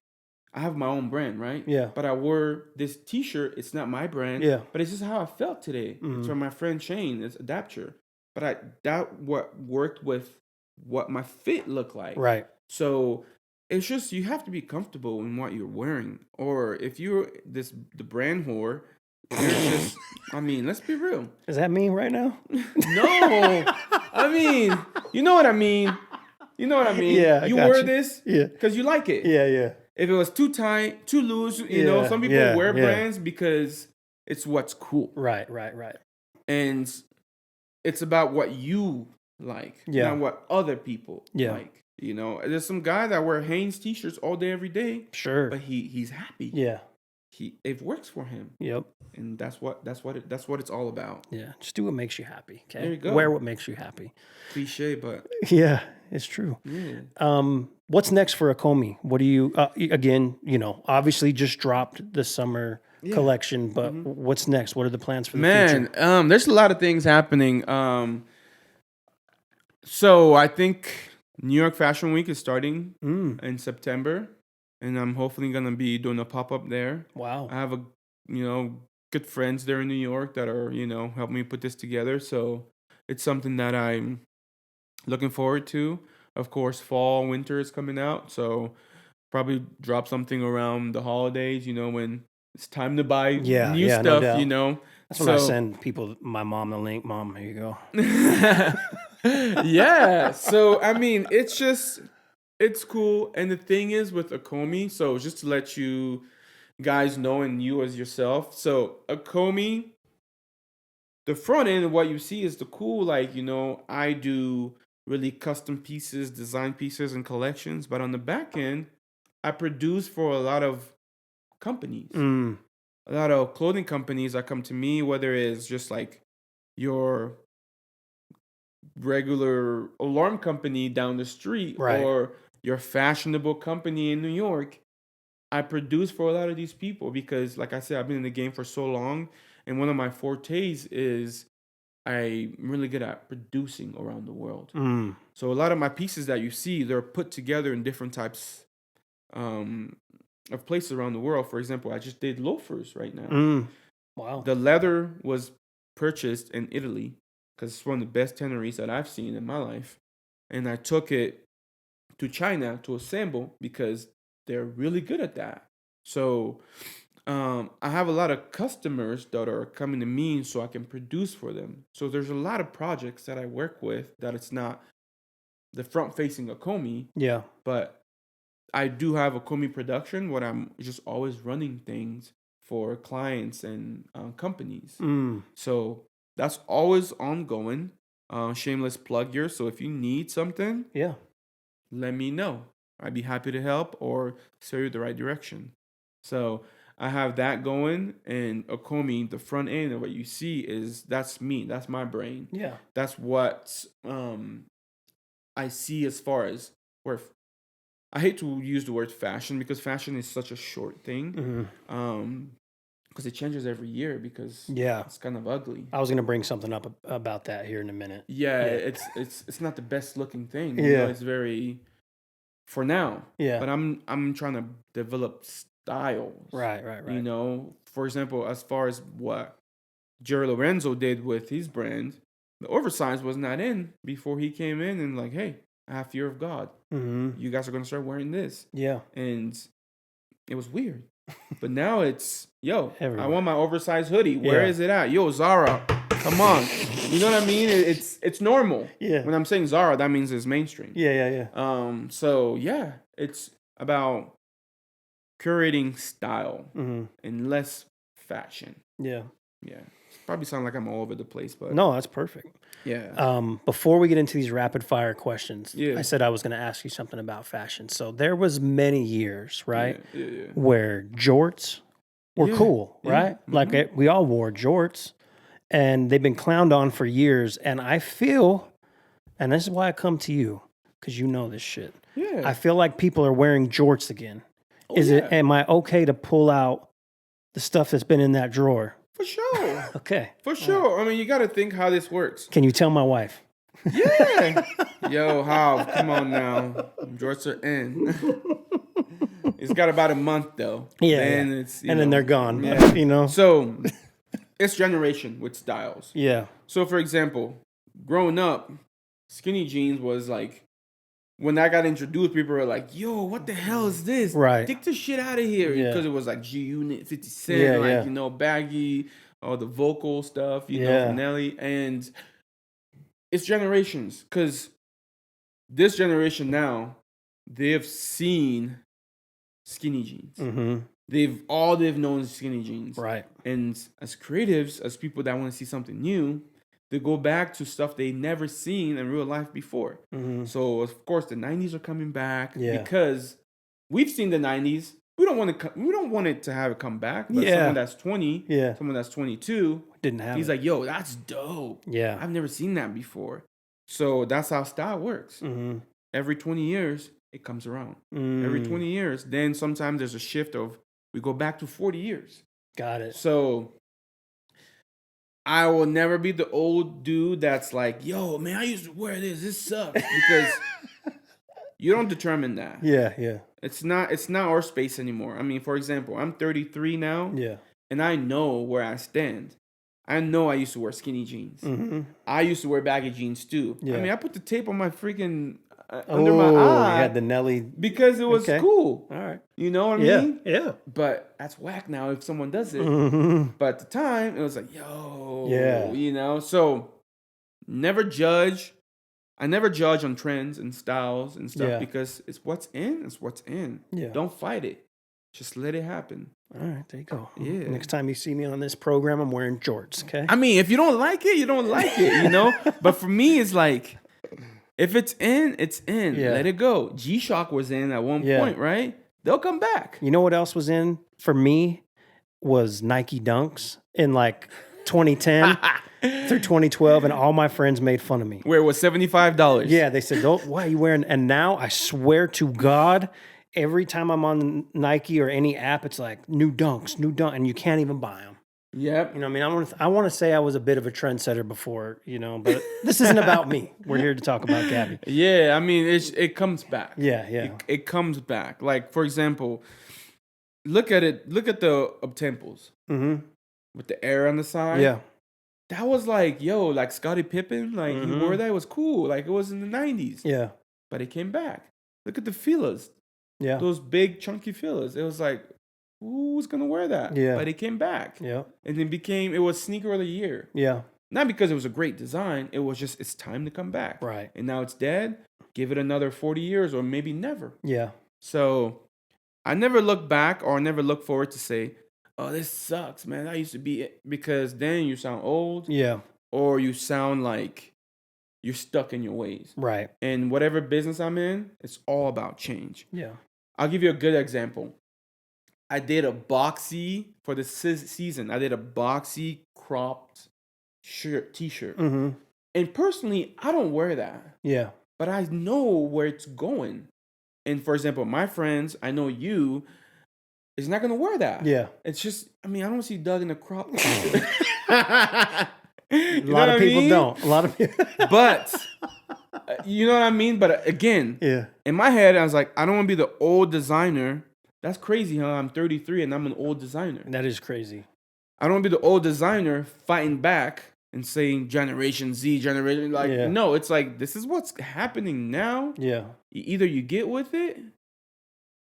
Speaker 2: I have my own brand, right?
Speaker 1: Yeah.
Speaker 2: But I wore this T-shirt. It's not my brand.
Speaker 1: Yeah.
Speaker 2: But it's just how I felt today. It's from my friend Shane. It's Adapture. But that what worked with what my fit looked like.
Speaker 1: Right.
Speaker 2: So it's just you have to be comfortable in what you're wearing. Or if you're the brand whore, you're just I mean, let's be real.
Speaker 1: Is that me right now?
Speaker 2: No. I mean, you know what I mean. You know what I mean.
Speaker 1: Yeah.
Speaker 2: You wear this
Speaker 1: Yeah.
Speaker 2: because you like it.
Speaker 1: Yeah. Yeah.
Speaker 2: If it was too tight, too loose, you know, some people wear brands because it's what's cool.
Speaker 1: Right.
Speaker 2: And it's about what you like, not what other people like. You know, there's some guy that wear Hanes t-shirts all day, every day.
Speaker 1: Sure.
Speaker 2: But he's happy.
Speaker 1: Yeah.
Speaker 2: It works for him.
Speaker 1: Yep.
Speaker 2: And that's what it's all about.
Speaker 1: Yeah. Just do what makes you happy. Okay.
Speaker 2: There you go.
Speaker 1: Wear what makes you happy.
Speaker 2: Cliche, but
Speaker 1: yeah, it's true.
Speaker 2: Yeah.
Speaker 1: What's next for Akomi? What do you again, obviously just dropped the summer collection, but what's next? What are the plans for the future?
Speaker 2: There's a lot of things happening. So I think New York Fashion Week is starting in September, and I'm hopefully gonna be doing a pop-up there.
Speaker 1: Wow.
Speaker 2: I have good friends there in New York that are, helping me put this together. So it's something that I'm looking forward to. Of course, fall, winter is coming out. So probably drop something around the holidays, when it's time to buy new stuff,
Speaker 1: no
Speaker 2: you
Speaker 1: That's when I send people, my mom, the link. Mom, here you go.
Speaker 2: Yeah. So, I mean, it's cool. And the thing is with Akomi, so just to let you guys know and you as yourself. So, Akomi, the front end of what you see is the cool, I do really custom pieces, design pieces, and collections. But on the back end, I produce for a lot of companies. a lot of clothing companies that come to me, whether it's just like your regular alarm company down the street
Speaker 1: Right.
Speaker 2: or your fashionable company in New York. I produce for a lot of these people because, like I said, I've been in the game for so long. And one of my fortes is I'm really good at producing around the world.
Speaker 1: Mm.
Speaker 2: So a lot of my pieces that you see, they're put together in different types of places around the world. For example, I just did loafers right now.
Speaker 1: Mm. Wow.
Speaker 2: The leather was purchased in Italy because it's one of the best tanneries that I've seen in my life. And I took it to China to assemble because they're really good at that. So I have a lot of customers that are coming to me so I can produce for them. So there's a lot of projects that I work with that it's not the front-facing Akomi,
Speaker 1: Yeah.
Speaker 2: but I do have Akomi production where I'm just always running things for clients and companies.
Speaker 1: Mm.
Speaker 2: So that's always ongoing. Shameless plug here. So if you need something,
Speaker 1: Yeah.
Speaker 2: let me know. I'd be happy to help or steer you the right direction. So I have that going, and Akomi, the front end of what you see that's me. That's my brain.
Speaker 1: Yeah.
Speaker 2: That's what I see as far as where I hate to use the word fashion because fashion is such a short thing.
Speaker 1: Mm-hmm.
Speaker 2: Because it changes every year because
Speaker 1: Yeah.
Speaker 2: it's kind of ugly.
Speaker 1: I was going to bring something up about that here in a minute.
Speaker 2: Yeah, it's not the best looking thing. You
Speaker 1: Yeah.
Speaker 2: know, it's very for now.
Speaker 1: Yeah.
Speaker 2: But I'm trying to develop styles.
Speaker 1: Right.
Speaker 2: You know, for example, as far as what Jerry Lorenzo did with his brand, the oversized was not in before he came in and like, hey, I have fear of God.
Speaker 1: Mm-hmm.
Speaker 2: You guys are gonna start wearing this.
Speaker 1: Yeah.
Speaker 2: And it was weird. But now it's, yo,
Speaker 1: Everywhere.
Speaker 2: I want my oversized hoodie. Where
Speaker 1: Yeah.
Speaker 2: is it at? Yo, Zara, come on. You know what I mean? It's normal.
Speaker 1: Yeah.
Speaker 2: When I'm saying Zara, that means it's mainstream.
Speaker 1: Yeah.
Speaker 2: So yeah, it's about curating style
Speaker 1: Mm-hmm.
Speaker 2: and less fashion.
Speaker 1: Yeah.
Speaker 2: Yeah. Probably sound like I'm all over the place, but
Speaker 1: No, that's perfect.
Speaker 2: yeah.
Speaker 1: Before we get into these rapid fire questions,
Speaker 2: Yeah.
Speaker 1: I said I was going to ask you something about fashion. So there was many years, right,
Speaker 2: Yeah.
Speaker 1: where jorts were
Speaker 2: Yeah,
Speaker 1: cool,
Speaker 2: yeah,
Speaker 1: right? Like we all wore jorts, and they've been clowned on for years. And I feel, and this is why I come to you, because you know this shit.
Speaker 2: Yeah.
Speaker 1: I feel like people are wearing jorts again.
Speaker 2: Oh,
Speaker 1: Am I okay to pull out the stuff that's been in that drawer?
Speaker 2: For sure.
Speaker 1: Okay.
Speaker 2: For sure. I mean, you got to think how this works.
Speaker 1: Can you tell my wife?
Speaker 2: Yeah. Yo, how? Come on now. Jorts are in. It's got about a month though.
Speaker 1: Yeah.
Speaker 2: Then
Speaker 1: yeah.
Speaker 2: it's
Speaker 1: and then they're gone.
Speaker 2: Yeah.
Speaker 1: You know?
Speaker 2: So it's generation with styles.
Speaker 1: Yeah.
Speaker 2: So for example, growing up, skinny jeans was like when I got introduced, people were like, yo, what the hell is this?
Speaker 1: Right.
Speaker 2: Get this shit out of here.
Speaker 1: Yeah.
Speaker 2: Because it was like G Unit, 50 Cent,
Speaker 1: Yeah,
Speaker 2: like,
Speaker 1: yeah.
Speaker 2: you know, baggy, all the vocal stuff, you know,
Speaker 1: Yeah.
Speaker 2: from Nelly. And it's generations. Because this generation now, they've seen skinny jeans.
Speaker 1: Mm-hmm.
Speaker 2: They've known is skinny jeans.
Speaker 1: Right.
Speaker 2: And as creatives, as people that want to see something new, they go back to stuff they never seen in real life before.
Speaker 1: Mm-hmm.
Speaker 2: So of course the 90s are coming back
Speaker 1: because
Speaker 2: we've seen the 90s. We don't want it to have it come back. But someone that's 20, someone that's 22,
Speaker 1: didn't have
Speaker 2: he's
Speaker 1: it.
Speaker 2: like, yo, that's dope.
Speaker 1: Yeah.
Speaker 2: I've never seen that before. So that's how style works.
Speaker 1: Mm-hmm.
Speaker 2: Every 20 years, it comes around.
Speaker 1: Mm.
Speaker 2: Every 20 years, then sometimes there's a shift of we go back to 40 years.
Speaker 1: Got it.
Speaker 2: So I will never be the old dude that's like, yo, man, I used to wear this. This sucks. Because you don't determine that.
Speaker 1: Yeah.
Speaker 2: It's not our space anymore. I mean, for example, I'm 33 now.
Speaker 1: Yeah.
Speaker 2: And I know where I stand. I know I used to wear skinny jeans.
Speaker 1: Mm-hmm.
Speaker 2: I used to wear baggy jeans too.
Speaker 1: Yeah.
Speaker 2: I mean, I put the tape on my freaking under my eye.
Speaker 1: You had the Nelly.
Speaker 2: Because it was cool.
Speaker 1: All right.
Speaker 2: You know what I mean?
Speaker 1: Yeah.
Speaker 2: But that's whack now if someone does it.
Speaker 1: Mm-hmm.
Speaker 2: But at the time, it was like, yo.
Speaker 1: Yeah.
Speaker 2: You know? So never judge. I never judge on trends and styles and stuff because it's what's in. It's what's in.
Speaker 1: Yeah.
Speaker 2: Don't fight it. Just let it happen.
Speaker 1: All right, there you go.
Speaker 2: Yeah.
Speaker 1: Next time you see me on this program, I'm wearing jorts, okay?
Speaker 2: I mean, if you don't like it, you don't like it, you know? But for me, it's like, if it's in, it's in.
Speaker 1: Yeah.
Speaker 2: Let it go. G-Shock was in at one point, right? They'll come back.
Speaker 1: You know what else was in for me? was Nike Dunks in like 2010 through 2012, and all my friends made fun of me.
Speaker 2: Where it was $75.
Speaker 1: Yeah, they said, "Don't. Why are you wearing?" And now I swear to God, every time I'm on Nike or any app, it's like new Dunks, and you can't even buy them.
Speaker 2: Yep.
Speaker 1: You know, what I mean, I want to say I was a bit of a trendsetter before, but this isn't about me. We're here to talk about Gaby.
Speaker 2: Yeah, I mean, it comes back.
Speaker 1: Yeah, yeah.
Speaker 2: It comes back. Like, for example, look at it. Look at the up-tempos with the air on the side.
Speaker 1: Yeah.
Speaker 2: That was like, like Scottie Pippen. Like, he wore that. It was cool. Like, it was in the 90s.
Speaker 1: Yeah.
Speaker 2: But it came back. Look at the feelers.
Speaker 1: Yeah.
Speaker 2: Those big, chunky feelers. It was like, who's going to wear that?
Speaker 1: Yeah.
Speaker 2: But it came back.
Speaker 1: Yeah.
Speaker 2: And it was sneaker of the year.
Speaker 1: Yeah.
Speaker 2: Not because it was a great design. It was just, it's time to come back.
Speaker 1: Right.
Speaker 2: And now it's dead. Give it another 40 years or maybe never.
Speaker 1: Yeah.
Speaker 2: So I never look back or never look forward to say, oh, this sucks, man. That used to be it. Because then you sound old.
Speaker 1: Yeah.
Speaker 2: Or you sound like you're stuck in your ways.
Speaker 1: Right.
Speaker 2: And whatever business I'm in, it's all about change.
Speaker 1: Yeah.
Speaker 2: I'll give you a good example. I did a boxy for the season. I did a boxy cropped t-shirt.
Speaker 1: Mm-hmm.
Speaker 2: And personally, I don't wear that.
Speaker 1: Yeah.
Speaker 2: But I know where it's going. And for example, my friends, I know you, is not going to wear that.
Speaker 1: Yeah.
Speaker 2: It's just, I don't see Doug in a crop.
Speaker 1: A lot of people don't. A lot of people.
Speaker 2: But, you know what I mean? But again, in my head, I was like, I don't want to be the old designer. That's crazy, huh? I'm 33 and I'm an old designer.
Speaker 1: That is crazy.
Speaker 2: I don't want to be the old designer fighting back and saying Generation Z, no, it's like, this is what's happening now.
Speaker 1: Yeah.
Speaker 2: Either you get with it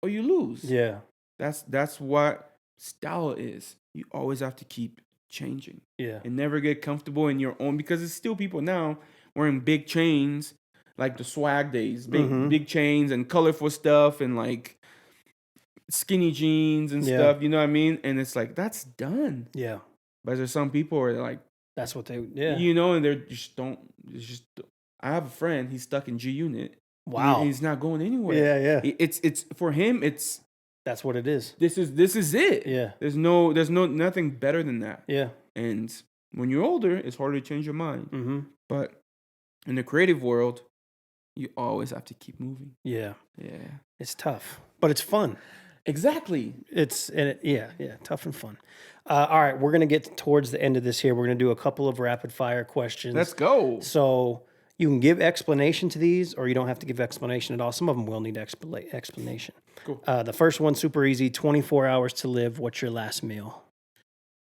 Speaker 2: or you lose.
Speaker 1: Yeah.
Speaker 2: That's what style is. You always have to keep changing.
Speaker 1: Yeah.
Speaker 2: And never get comfortable in your own, because it's still people now wearing big chains, like the swag days, big chains and colorful stuff and like skinny jeans and stuff, you know what I mean? And it's like, that's done.
Speaker 1: Yeah.
Speaker 2: But there's some people who are like,
Speaker 1: that's what they,
Speaker 2: and they're I have a friend, he's stuck in G Unit.
Speaker 1: Wow.
Speaker 2: He's not going anywhere.
Speaker 1: Yeah, yeah.
Speaker 2: It's for him,
Speaker 1: that's what it is.
Speaker 2: This is it.
Speaker 1: Yeah.
Speaker 2: There's nothing better than that.
Speaker 1: Yeah.
Speaker 2: And when you're older, it's harder to change your mind.
Speaker 1: Mm-hmm.
Speaker 2: But in the creative world, you always have to keep moving.
Speaker 1: Yeah.
Speaker 2: Yeah.
Speaker 1: It's tough, but it's fun.
Speaker 2: Exactly.
Speaker 1: Tough and fun. All right, we're going to get towards the end of this here. We're going to do a couple of rapid fire questions.
Speaker 2: Let's go.
Speaker 1: So you can give explanation to these, or you don't have to give explanation at all. Some of them will need explanation.
Speaker 2: Cool.
Speaker 1: The first one, super easy, 24 hours to live. What's your last meal?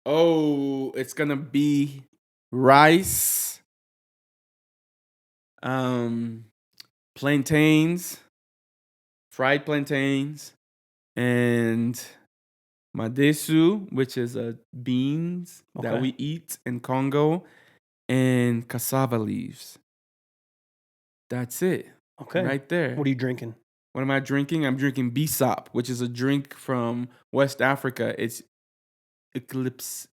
Speaker 2: Oh, it's going to be rice, plantains, fried plantains, and madesu, which is beans that we eat in Congo, and cassava leaves. That's it.
Speaker 1: Okay.
Speaker 2: Right there.
Speaker 1: What are you drinking?
Speaker 2: What am I drinking? I'm drinking bisop, which is a drink from West Africa. It's eclipsis?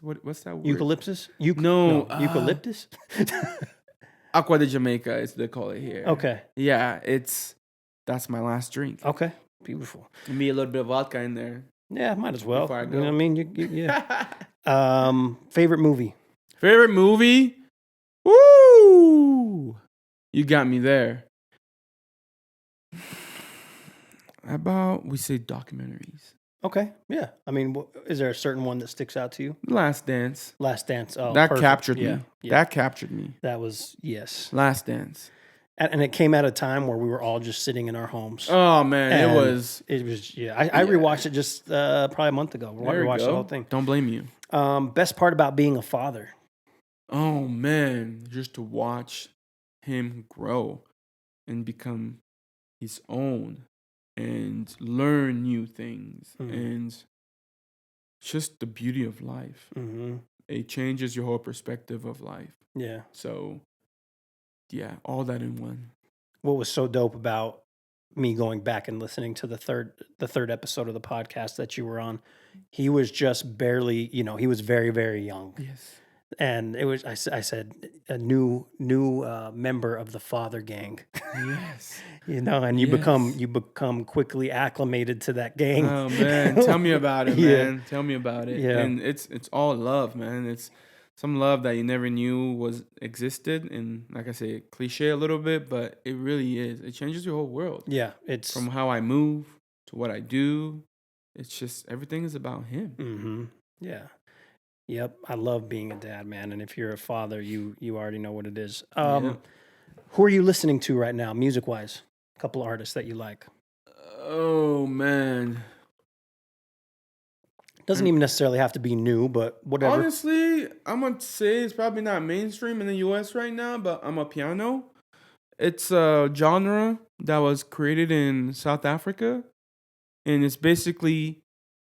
Speaker 2: What's that word?
Speaker 1: Eucalyptus? Eucalyptus?
Speaker 2: Aqua de Jamaica is they call it here.
Speaker 1: Okay.
Speaker 2: Yeah, that's my last drink.
Speaker 1: Okay. Beautiful.
Speaker 2: Give me a little bit of vodka in there.
Speaker 1: Yeah, might as well.
Speaker 2: Before I go.
Speaker 1: You know what I mean? Yeah. Favorite movie?
Speaker 2: Favorite movie? Woo! You got me there. How about we say documentaries?
Speaker 1: Okay. Yeah. I mean, is there a certain one that sticks out to you?
Speaker 2: Last Dance.
Speaker 1: Last Dance. Oh,
Speaker 2: that
Speaker 1: perfect.
Speaker 2: Captured me.
Speaker 1: Yeah.
Speaker 2: That captured me.
Speaker 1: That was, yes.
Speaker 2: Last Dance.
Speaker 1: And it came at a time where we were all just sitting in our homes.
Speaker 2: Oh, man.
Speaker 1: And
Speaker 2: it was.
Speaker 1: I rewatched it just probably a month ago. I rewatched the whole thing.
Speaker 2: Don't blame you.
Speaker 1: Best part about being a father?
Speaker 2: Oh, man. Just to watch him grow and become his own and learn new things.
Speaker 1: Mm-hmm.
Speaker 2: And just the beauty of life.
Speaker 1: Mm-hmm.
Speaker 2: It changes your whole perspective of life.
Speaker 1: Yeah.
Speaker 2: So, yeah, all that in one.
Speaker 1: What was so dope about me going back and listening to the third episode of the podcast that you were on, he was just barely, he was very, very young.
Speaker 2: Yes.
Speaker 1: And it was, I said, a new member of the father gang.
Speaker 2: Yes.
Speaker 1: And you become quickly acclimated to that gang.
Speaker 2: Oh man, tell me about it,
Speaker 1: Yeah.
Speaker 2: man. Tell me about it.
Speaker 1: Yeah.
Speaker 2: And it's all love, man. It's some love that you never knew was existed, and like I say, cliche a little bit, but it really is. It changes your whole world.
Speaker 1: Yeah, it's
Speaker 2: From how I move to what I do. It's just everything is about him.
Speaker 1: Yeah. Yep. I love being a dad, man. And if you're a father, you already know what it is.
Speaker 2: Yeah.
Speaker 1: Who are you listening to right now, music wise? A couple artists that you like.
Speaker 2: Oh man.
Speaker 1: Doesn't even necessarily have to be new, but whatever.
Speaker 2: Honestly, I'm gonna say it's probably not mainstream in the US right now, but I'm a piano. It's a genre that was created in South Africa, and it's basically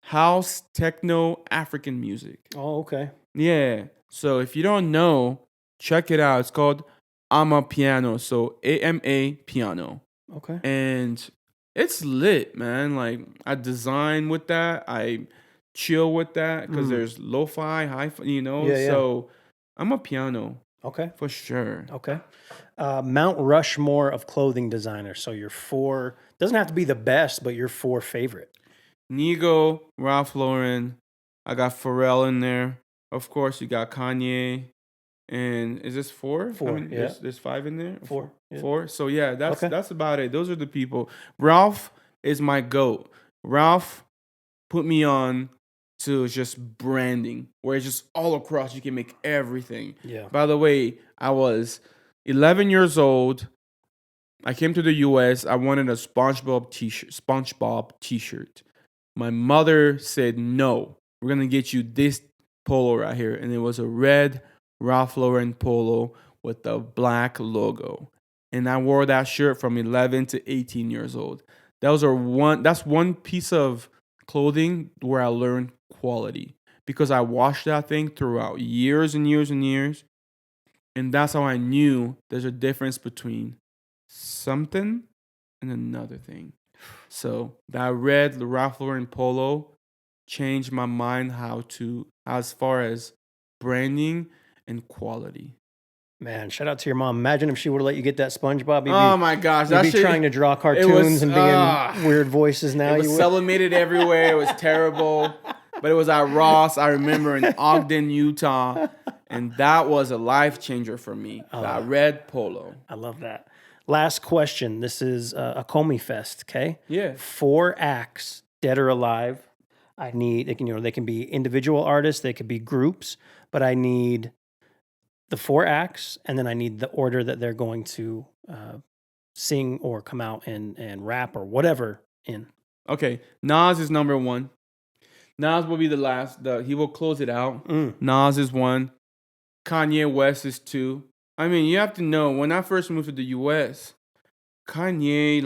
Speaker 2: house techno African music.
Speaker 1: Oh, okay.
Speaker 2: Yeah. So if you don't know, check it out. It's called Ama Piano. So AMA Piano.
Speaker 1: Okay.
Speaker 2: And it's lit, man. Like I design with that. I chill with that because there's lo-fi, hi-fi,
Speaker 1: Yeah.
Speaker 2: So I'm a piano.
Speaker 1: Okay.
Speaker 2: For sure.
Speaker 1: Okay. Mount Rushmore of clothing designers. So your four, doesn't have to be the best, but your four favorite.
Speaker 2: Nigo, Ralph Lauren. I got Pharrell in there. Of course, you got Kanye. And is this four?
Speaker 1: Four, yeah.
Speaker 2: There's five in there?
Speaker 1: Four. Yeah.
Speaker 2: Four? So yeah,
Speaker 1: Okay.
Speaker 2: that's about it. Those are the people. Ralph is my GOAT. Ralph put me on to just branding, where it's just all across. You can make everything.
Speaker 1: Yeah.
Speaker 2: By the way, I was 11 years old. I came to the US. I wanted a SpongeBob t-shirt. My mother said, no, we're going to get you this polo right here. And it was a red Ralph Lauren polo with a black logo. And I wore that shirt from 11 to 18 years old. That's one piece of clothing where I learned quality, because I watched that thing throughout years and years and years. And that's how I knew there's a difference between something and another thing. So that red Ralph Lauren polo changed my mind as far as branding and quality.
Speaker 1: Man, shout out to your mom. Imagine if she would have let you get that SpongeBob.
Speaker 2: Oh my gosh,
Speaker 1: you'd be trying to draw cartoons and being weird voices now.
Speaker 2: It was sublimated everywhere. It was terrible. But it was at Ross, I remember, in Ogden, Utah. And that was a life changer for me. That red polo.
Speaker 1: I love that. Last question. This is Akomi Fest, okay?
Speaker 2: Yeah.
Speaker 1: 4 acts, dead or alive. I need, they can be individual artists, they could be groups, but I need the 4 acts, and then I need the order that they're going to sing or come out and rap or whatever in.
Speaker 2: Okay, Nas is number 1. Nas will be the last. He will close it out. Nas is 1. Kanye West is 2. I mean, you have to know, when I first moved to the US, Kanye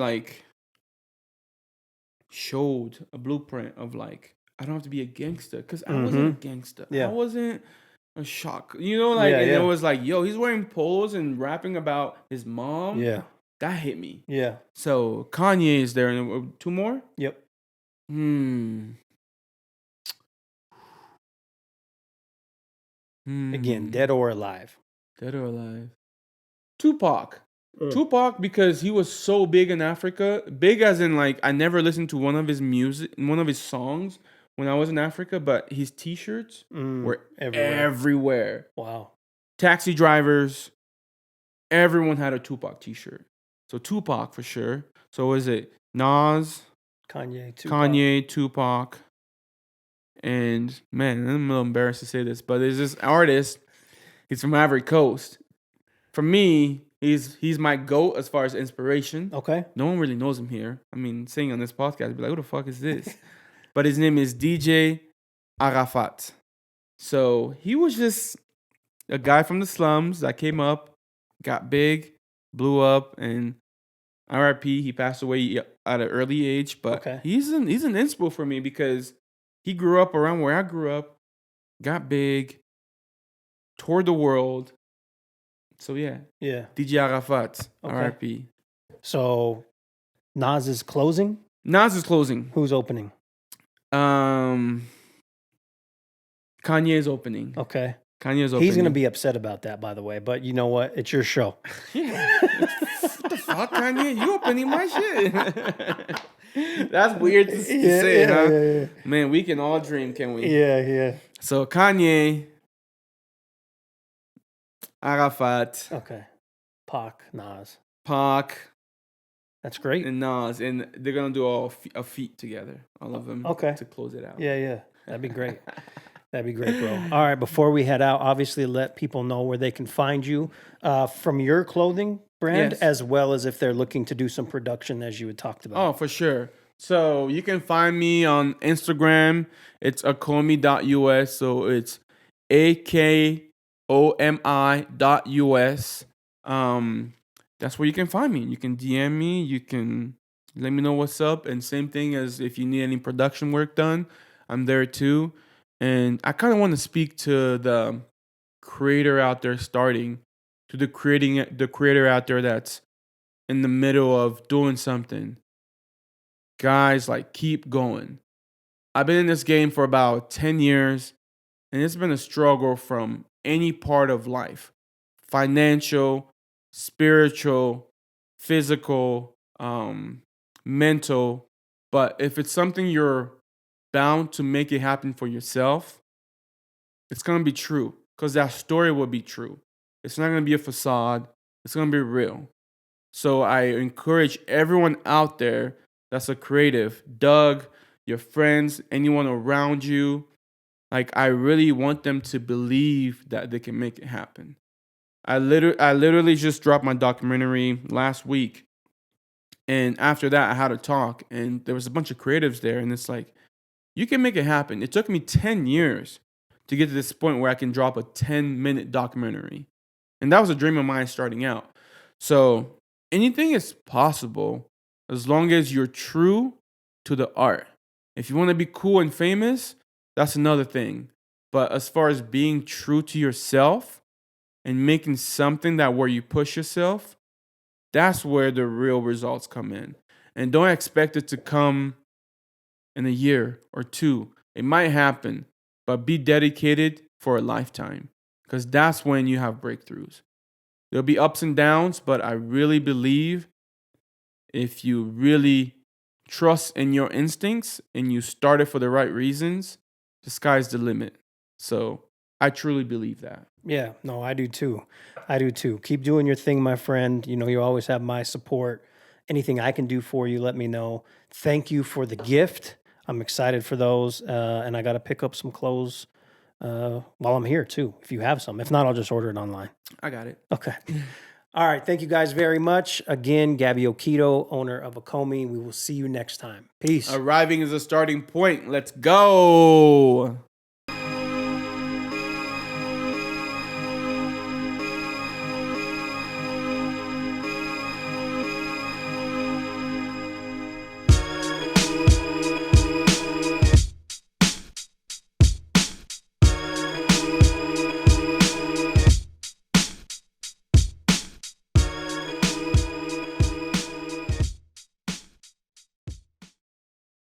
Speaker 2: showed a blueprint of I don't have to be a gangster, because I wasn't a gangster.
Speaker 1: Yeah.
Speaker 2: I wasn't a shock. It was yo, he's wearing polos and rapping about his mom.
Speaker 1: Yeah.
Speaker 2: That hit me.
Speaker 1: Yeah.
Speaker 2: So Kanye is there, and 2 more?
Speaker 1: Yep. Again, dead or alive.
Speaker 2: Dead or alive. Tupac. Tupac, because he was so big in Africa. Big as in I never listened to one of his songs when I was in Africa, but his t-shirts were everywhere.
Speaker 1: Wow. Taxi
Speaker 2: drivers, everyone had a Tupac t-shirt. So Tupac for sure. So is it Nas, Kanye, Tupac, and man, I'm a little embarrassed to say this, but there's this artist. He's from Ivory Coast. For me, he's my GOAT as far as inspiration.
Speaker 1: Okay.
Speaker 2: No one really knows him here. I mean, saying on this podcast, I'd be like, who the fuck is this? But his name is DJ Arafat. So he was just a guy from the slums that came up, got big, blew up, and RIP, he passed away at an early age. But he's an inspo for me, because he grew up around where I grew up, got big, toured the world. So yeah. DJ Arafat, RIP.
Speaker 1: So Nas is closing?
Speaker 2: Nas is closing.
Speaker 1: Who's opening?
Speaker 2: Kanye is opening.
Speaker 1: Okay.
Speaker 2: Kanye's
Speaker 1: He's going to be upset about that, by the way. But you know what? It's your show.
Speaker 2: What the fuck, Kanye? You opening my shit? That's weird to say, huh?
Speaker 1: Yeah.
Speaker 2: Man, we can all dream, can we?
Speaker 1: Yeah.
Speaker 2: So Kanye, Arafat,
Speaker 1: Okay. Pac, Nas.
Speaker 2: Pac,
Speaker 1: That's great.
Speaker 2: and Nas, and they're gonna do a feat together, all of them, to close it out.
Speaker 1: Yeah. That'd be great. That'd be great, bro. All right, before we head out, obviously let people know where they can find you from your clothing brand,
Speaker 2: Yes.
Speaker 1: as well as if they're looking to do some production, as you had talked about.
Speaker 2: Oh, for sure. So you can find me on Instagram. It's akomi.us. So it's AKOMI.us. That's where you can find me. You can DM me. You can let me know what's up. And same thing as if you need any production work done, I'm there too. And I kind of want to speak to the creator out there starting, to the creator out there that's in the middle of doing something. Guys, like, keep going. I've been in this game for about 10 years, and it's been a struggle from any part of life: financial, spiritual, physical, mental. But if it's something you're bound to make it happen for yourself, it's going to be true, because that story will be true. It's not going to be a facade. It's going to be real. So I encourage everyone out there that's a creative, Doug, your friends, anyone around you, like, I really want them to believe that they can make it happen. I literally just dropped my documentary last week. And after that, I had a talk, and there was a bunch of creatives there, and it's like, you can make it happen. It took me 10 years to get to this point where I can drop a 10-minute documentary. And that was a dream of mine starting out. So anything is possible as long as you're true to the art. If you want to be cool and famous, that's another thing. But as far as being true to yourself and making something that where you push yourself, that's where the real results come in. And don't expect it to come in a year or two. It might happen, but be dedicated for a lifetime, because that's when you have breakthroughs. There'll be ups and downs, but I really believe if you really trust in your instincts and you start it for the right reasons, the sky's the limit. So I truly believe that.
Speaker 1: Yeah, no, I do too. Keep doing your thing, my friend. You know, you always have my support. Anything I can do for you, let me know. Thank you for the gift. I'm excited for those. And I got to pick up some clothes while I'm here too, if you have some. If not, I'll just order it online.
Speaker 2: I got it.
Speaker 1: Okay. All right. Thank you guys very much. Again, Gaby Okito, owner of Akomi. We will see you next time. Peace.
Speaker 2: Arriving is a starting point. Let's go.